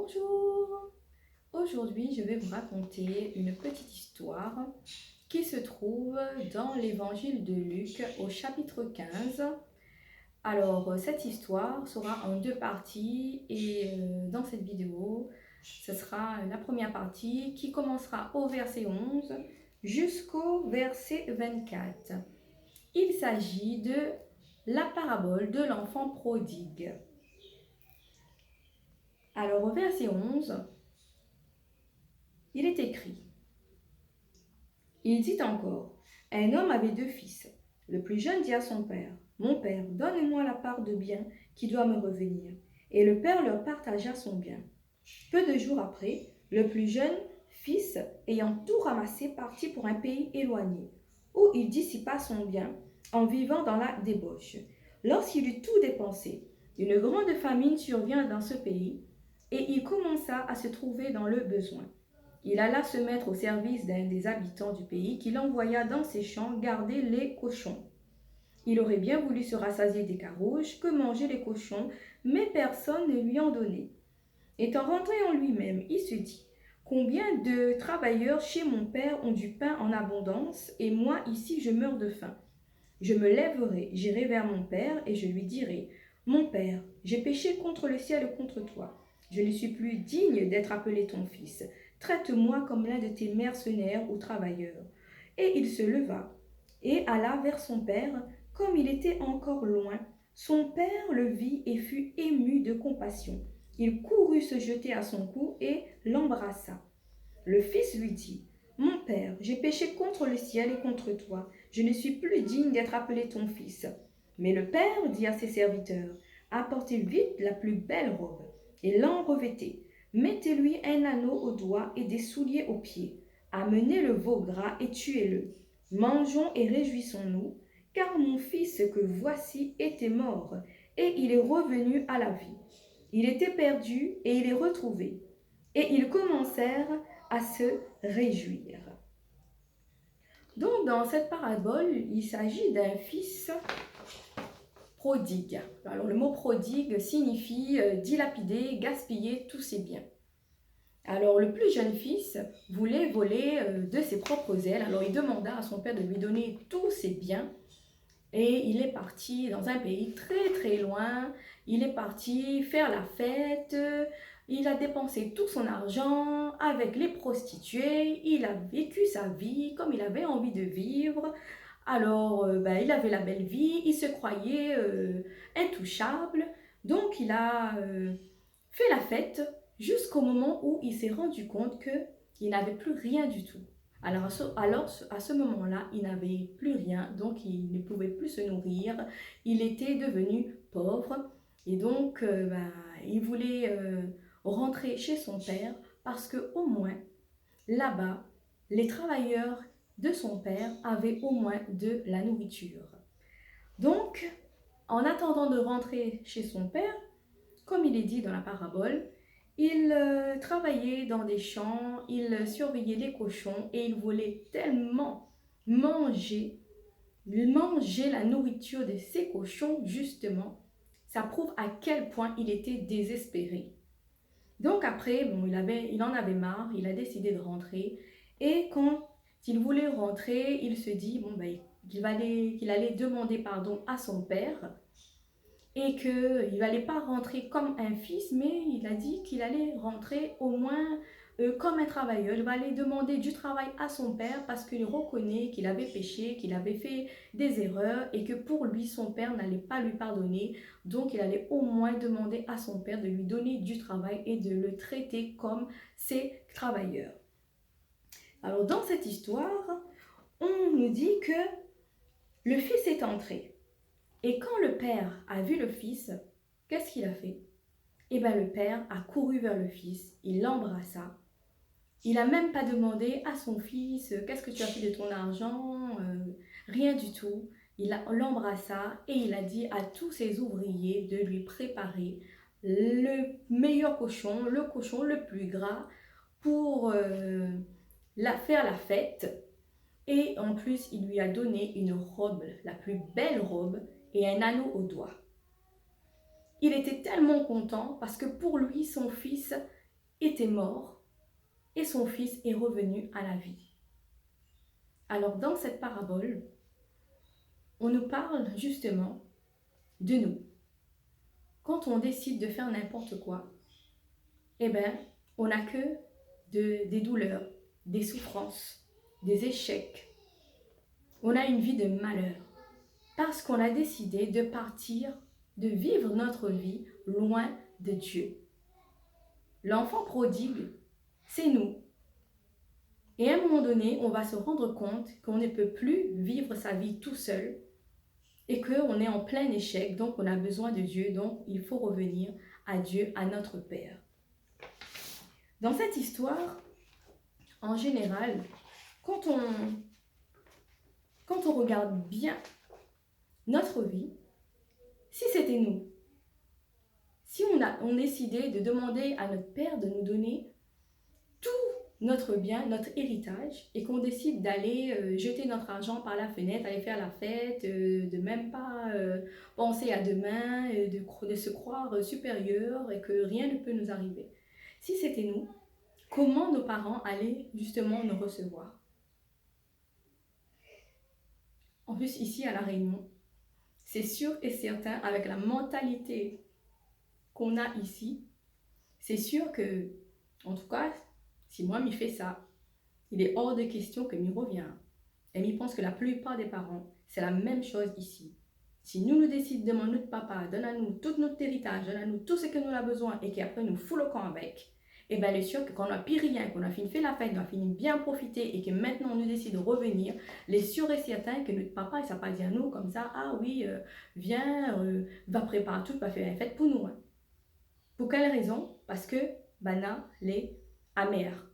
Bonjour! Aujourd'hui, je vais vous raconter une petite histoire qui se trouve dans l'évangile de Luc au chapitre 15. Alors, cette histoire sera en deux parties et dans cette vidéo, ce sera la première partie qui commencera au verset 11 jusqu'au verset 24. Il s'agit de la parabole de l'enfant prodigue. Alors, au verset 11, il est écrit: il dit encore, un homme avait deux fils. Le plus jeune dit à son père, mon père, donne-moi la part de bien qui doit me revenir. Et le père leur partagea son bien. Peu de jours après, le plus jeune fils, ayant tout ramassé, partit pour un pays éloigné, où il dissipa son bien en vivant dans la débauche. Lorsqu'il eut tout dépensé, une grande famine survint dans ce pays, et il commença à se trouver dans le besoin. Il alla se mettre au service d'un des habitants du pays qui l'envoya dans ses champs garder les cochons. Il aurait bien voulu se rassasier des carouges que mangeaient les cochons, mais personne ne lui en donnait. Étant rentré en lui-même, il se dit: combien de travailleurs chez mon père ont du pain en abondance, et moi ici je meurs de faim. Je me lèverai, j'irai vers mon père, et je lui dirai: mon père, j'ai péché contre le ciel et contre toi. Je ne suis plus digne d'être appelé ton fils. Traite-moi comme l'un de tes mercenaires ou travailleurs. Et il se leva et alla vers son père. Comme il était encore loin, son père le vit et fut ému de compassion. Il courut se jeter à son cou et l'embrassa. Le fils lui dit: mon père, j'ai péché contre le ciel et contre toi. Je ne suis plus digne d'être appelé ton fils. Mais le père dit à ses serviteurs: apportez vite la plus belle robe et l'en revêtez. Mettez-lui un anneau au doigt et des souliers aux pieds. Amenez le veau gras et tuez-le. Mangeons et réjouissons-nous, car mon fils que voici était mort, et il est revenu à la vie. Il était perdu et il est retrouvé. Et ils commencèrent à se réjouir. Donc, dans cette parabole, il s'agit d'un fils prodigue. Alors, le mot prodigue signifie dilapider, gaspiller tous ses biens. Alors, le plus jeune fils voulait voler de ses propres ailes. Alors, il demanda à son père de lui donner tous ses biens. Et il est parti dans un pays très très loin. Il est parti faire la fête. Il a dépensé tout son argent avec les prostituées. Il a vécu sa vie comme il avait envie de vivre. Alors, il avait la belle vie. Il se croyait intouchable. Donc, il a fait la fête jusqu'au moment où il s'est rendu compte qu'il n'avait plus rien du tout. Alors à ce moment-là, il n'avait plus rien, donc il ne pouvait plus se nourrir. Il était devenu pauvre et donc il voulait rentrer chez son père parce que au moins là-bas, les travailleurs de son père avaient au moins de la nourriture. Donc, en attendant de rentrer chez son père, comme il est dit dans la parabole, il travaillait dans des champs, il surveillait les cochons et il voulait tellement manger, la nourriture de ces cochons, justement. Ça prouve à quel point il était désespéré. Donc après, il en avait marre, il a décidé de rentrer. Et quand il voulait rentrer, il se dit qu'il allait demander pardon à son père et qu'il n'allait pas rentrer comme un fils, mais il a dit qu'il allait rentrer au moins comme un travailleur. Il va aller demander du travail à son père parce qu'il reconnaît qu'il avait péché, qu'il avait fait des erreurs et que pour lui, son père n'allait pas lui pardonner. Donc, il allait au moins demander à son père de lui donner du travail et de le traiter comme ses travailleurs. Alors, dans cette histoire, on nous dit que le fils est entré. Et quand le père a vu le fils, qu'est-ce qu'il a fait? Eh bien, le père a couru vers le fils, il l'embrassa. Il n'a même pas demandé à son fils, qu'est-ce que tu as fait de ton argent? Rien du tout. Il l'embrassa et il a dit à tous ses ouvriers de lui préparer le meilleur cochon, le cochon le plus gras pour faire la fête. Et en plus, il lui a donné une robe, la plus belle robe, et un anneau au doigt. Il était tellement content parce que pour lui, son fils était mort et son fils est revenu à la vie. Alors dans cette parabole, on nous parle justement de nous. Quand on décide de faire n'importe quoi, eh bien, on n'a que des douleurs, des souffrances, des échecs. On a une vie de malheur parce qu'on a décidé de partir, de vivre notre vie loin de Dieu. L'enfant prodigue, c'est nous. Et à un moment donné, on va se rendre compte qu'on ne peut plus vivre sa vie tout seul et qu'on est en plein échec, donc on a besoin de Dieu, donc il faut revenir à Dieu, à notre Père. Dans cette histoire, en général, quand on regarde bien notre vie, si c'était nous, si on décidait de demander à notre Père de nous donner tout notre bien, notre héritage, et qu'on décide d'aller jeter notre argent par la fenêtre, aller faire la fête, de même pas penser à demain, de se croire supérieur et que rien ne peut nous arriver. Si c'était nous, comment nos parents allaient justement nous recevoir? En plus, ici à La Réunion, c'est sûr et certain, avec la mentalité qu'on a ici, c'est sûr que, en tout cas, si moi m'y fais ça, il est hors de question que m'y revient. Et m'y pense que la plupart des parents, c'est la même chose ici. Si nous décidons de demander notre papa, donne à nous tout notre héritage, donne à nous tout ce que nous avons besoin et qu'après nous fout le camp avec, et bien il est sûr que quand on n'a plus rien, qu'on a fini fait la fête, qu'on a fini bien profiter et que maintenant on nous décide de revenir, les sûr et certain que notre papa, il ne va pas dire nous comme ça, ah oui, viens, va préparer tout, va faire la fête pour nous. Hein. Pour quelle raison? Parce que Bana l'est amère.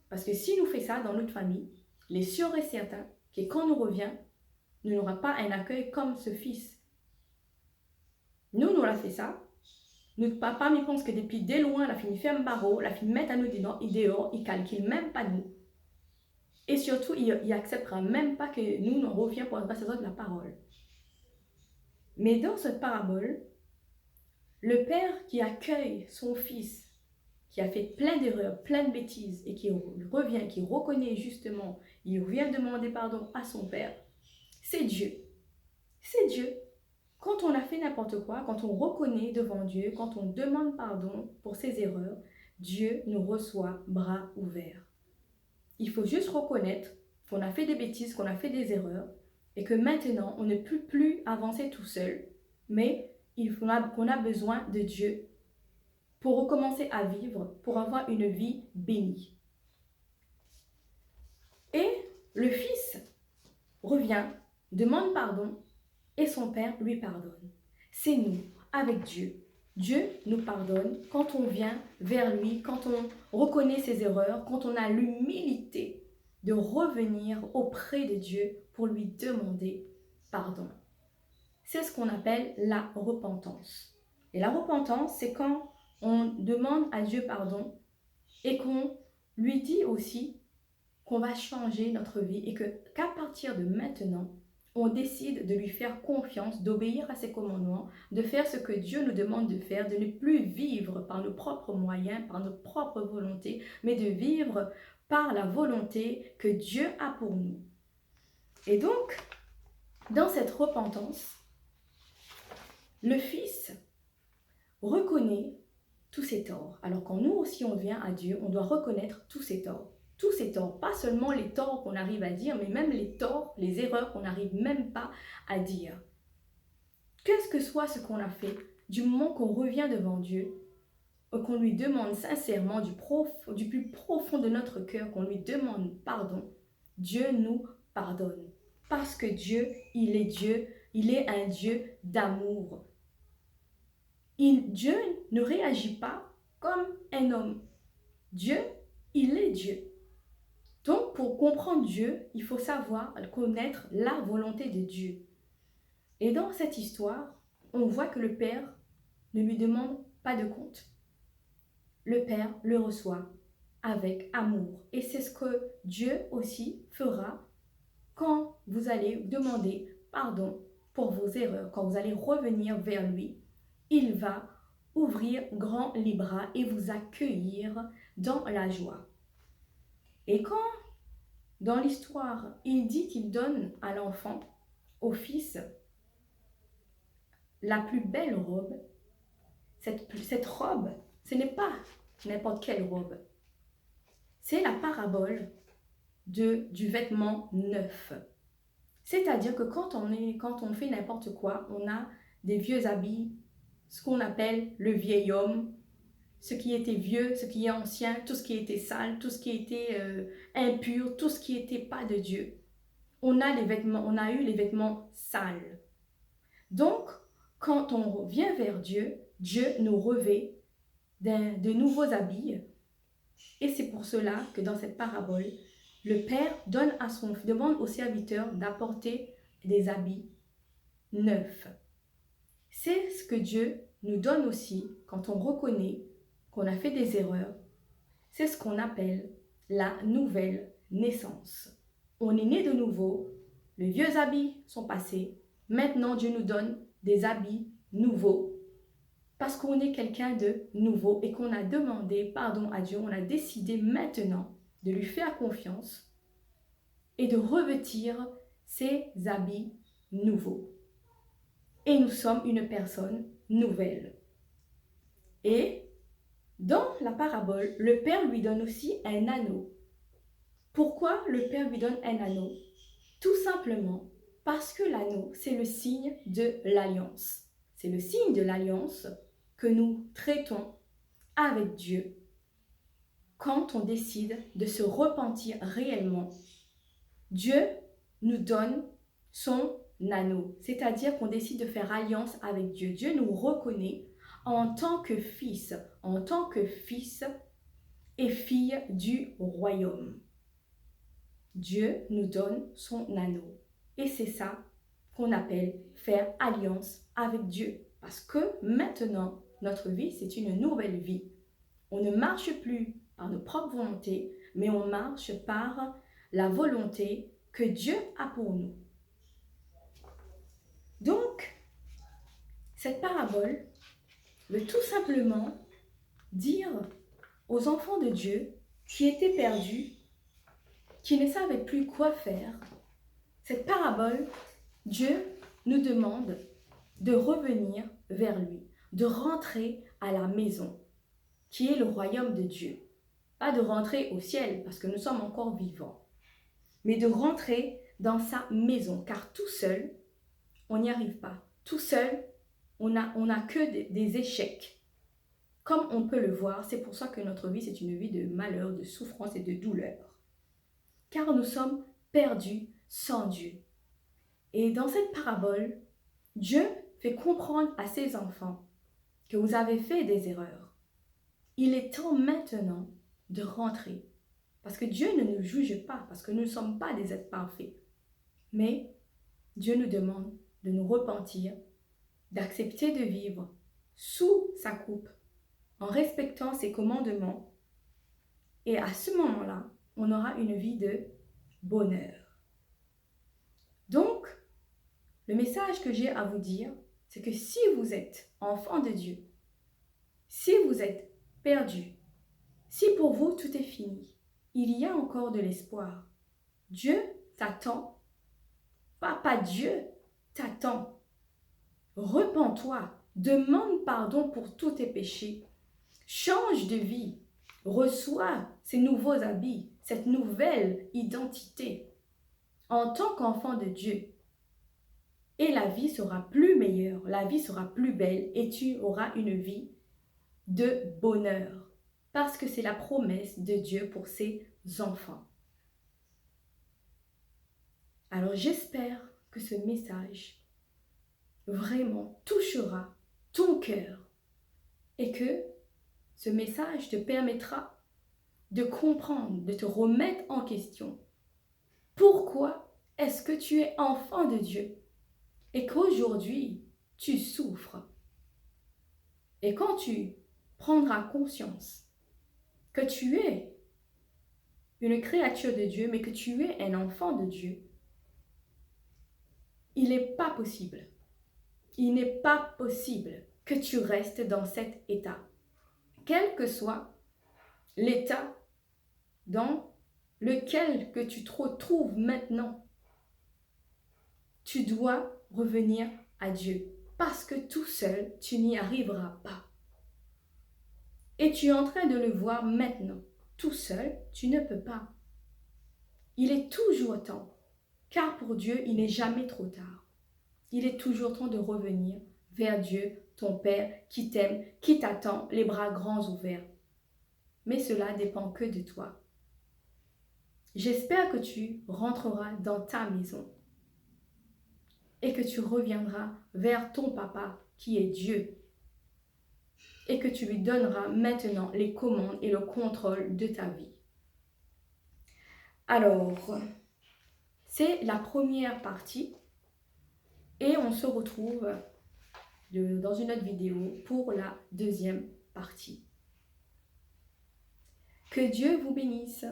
Parce que si nous fait ça dans notre famille, les sûr et certain que quand nous revient, nous n'aura pas un accueil comme ce fils. Nous l'a fait ça. Notre papa, il pense que depuis dès loin, il a fini faire un barreau, il a fini mettre à nous dehors, il calcule même pas nous. Et surtout, il n'acceptera même pas que nous revions pour adresser de la parole. Mais dans cette parabole, le père qui accueille son fils, qui a fait plein d'erreurs, plein de bêtises, et qui revient, qui reconnaît justement, il vient demander pardon à son père, c'est Dieu. C'est Dieu. Quand on a fait n'importe quoi, quand on reconnaît devant Dieu, quand on demande pardon pour ses erreurs, Dieu nous reçoit bras ouverts. Il faut juste reconnaître qu'on a fait des bêtises, qu'on a fait des erreurs, et que maintenant, on ne peut plus avancer tout seul, mais qu'on a besoin de Dieu pour recommencer à vivre, pour avoir une vie bénie. Et le fils revient, demande pardon, et son père lui pardonne. C'est nous, avec Dieu. Dieu nous pardonne quand on vient vers lui, quand on reconnaît ses erreurs, quand on a l'humilité de revenir auprès de Dieu pour lui demander pardon. C'est ce qu'on appelle la repentance. Et la repentance, c'est quand on demande à Dieu pardon et qu'on lui dit aussi qu'on va changer notre vie et qu'à partir de maintenant, on décide de lui faire confiance, d'obéir à ses commandements, de faire ce que Dieu nous demande de faire, de ne plus vivre par nos propres moyens, par notre propre volonté, mais de vivre par la volonté que Dieu a pour nous. Et donc, dans cette repentance, le Fils reconnaît tous ses torts. Alors quand nous aussi on vient à Dieu, on doit reconnaître tous ses torts. Tous ces torts, pas seulement les torts qu'on arrive à dire, mais même les torts, les erreurs qu'on n'arrive même pas à dire. Qu'est-ce que soit ce qu'on a fait, du moment qu'on revient devant Dieu, qu'on lui demande sincèrement du plus profond de notre cœur, qu'on lui demande pardon, Dieu nous pardonne. Parce que Dieu, il est un Dieu d'amour. Dieu ne réagit pas comme un homme. Dieu, il est Dieu. Donc, pour comprendre Dieu, il faut savoir connaître la volonté de Dieu. Et dans cette histoire, on voit que le Père ne lui demande pas de compte. Le Père le reçoit avec amour. Et c'est ce que Dieu aussi fera quand vous allez demander pardon pour vos erreurs, quand vous allez revenir vers lui. Il va ouvrir grand les bras et vous accueillir dans la joie. Et quand, dans l'histoire, il dit qu'il donne à l'enfant, au fils, la plus belle robe, cette robe, ce n'est pas n'importe quelle robe. C'est la parabole du vêtement neuf. C'est-à-dire que quand on fait n'importe quoi, on a des vieux habits, ce qu'on appelle le vieil homme, ce qui était vieux, ce qui est ancien, tout ce qui était sale, tout ce qui était impur, tout ce qui n'était pas de Dieu. On a eu les vêtements sales. Donc, quand on vient vers Dieu, Dieu nous revêt de nouveaux habits. Et c'est pour cela que dans cette parabole, le Père demande aux serviteurs d'apporter des habits neufs. C'est ce que Dieu nous donne aussi quand on reconnaît qu'on a fait des erreurs. C'est ce qu'on appelle la nouvelle naissance. On est né de nouveau, les vieux habits sont passés. Maintenant, Dieu nous donne des habits nouveaux parce qu'on est quelqu'un de nouveau et qu'on a demandé pardon à Dieu. On a décidé maintenant de lui faire confiance et de revêtir ses habits nouveaux. Et nous sommes une personne nouvelle. Et dans la parabole, le Père lui donne aussi un anneau. Pourquoi le Père lui donne un anneau? Tout simplement parce que l'anneau, c'est le signe de l'alliance. C'est le signe de l'alliance que nous traitons avec Dieu quand on décide de se repentir réellement. Dieu nous donne son anneau, c'est-à-dire qu'on décide de faire alliance avec Dieu. Dieu nous reconnaît en tant que fils et fille du royaume. Dieu nous donne son anneau. Et c'est ça qu'on appelle faire alliance avec Dieu. Parce que maintenant, notre vie, c'est une nouvelle vie. On ne marche plus par nos propres volontés, mais on marche par la volonté que Dieu a pour nous. Donc, cette parabole veut tout simplement dire aux enfants de Dieu qui étaient perdus, qui ne savaient plus quoi faire. Cette parabole, Dieu nous demande de revenir vers lui, de rentrer à la maison, qui est le royaume de Dieu. Pas de rentrer au ciel, parce que nous sommes encore vivants, mais de rentrer dans sa maison, car tout seul, on n'y arrive pas. Tout seul, on n'a que des échecs. Comme on peut le voir, c'est pour ça que notre vie, c'est une vie de malheur, de souffrance et de douleur. Car nous sommes perdus sans Dieu. Et dans cette parabole, Dieu fait comprendre à ses enfants que vous avez fait des erreurs. Il est temps maintenant de rentrer. Parce que Dieu ne nous juge pas, parce que nous ne sommes pas des êtres parfaits. Mais Dieu nous demande de nous repentir, d'accepter de vivre sous sa coupe, en respectant ses commandements. Et à ce moment-là, on aura une vie de bonheur. Donc, le message que j'ai à vous dire, c'est que si vous êtes enfant de Dieu, si vous êtes perdu, si pour vous tout est fini, il y a encore de l'espoir. Dieu t'attend. Pas Dieu t'attend. Repens-toi, demande pardon pour tous tes péchés. Change de vie. Reçois ces nouveaux habits, cette nouvelle identité en tant qu'enfant de Dieu. Et la vie sera plus meilleure, la vie sera plus belle et tu auras une vie de bonheur. Parce que c'est la promesse de Dieu pour ses enfants. Alors j'espère que ce message vraiment touchera ton cœur et que ce message te permettra de comprendre, de te remettre en question. Pourquoi est-ce que tu es enfant de Dieu et qu'aujourd'hui tu souffres? Et quand tu prendras conscience que tu es une créature de Dieu, mais que tu es un enfant de Dieu, il n'est pas possible que tu restes dans cet état. Quel que soit l'état dans lequel que tu te retrouves maintenant, tu dois revenir à Dieu. Parce que tout seul, tu n'y arriveras pas. Et tu es en train de le voir maintenant. Tout seul, tu ne peux pas. Il est toujours temps. Car pour Dieu, il n'est jamais trop tard. Il est toujours temps de revenir vers Dieu, ton Père, qui t'aime, qui t'attend, les bras grands ouverts. Mais cela dépend que de toi. J'espère que tu rentreras dans ta maison et que tu reviendras vers ton papa qui est Dieu et que tu lui donneras maintenant les commandes et le contrôle de ta vie. Alors, c'est la première partie et on se retrouve dans une autre vidéo pour la deuxième partie. Que Dieu vous bénisse.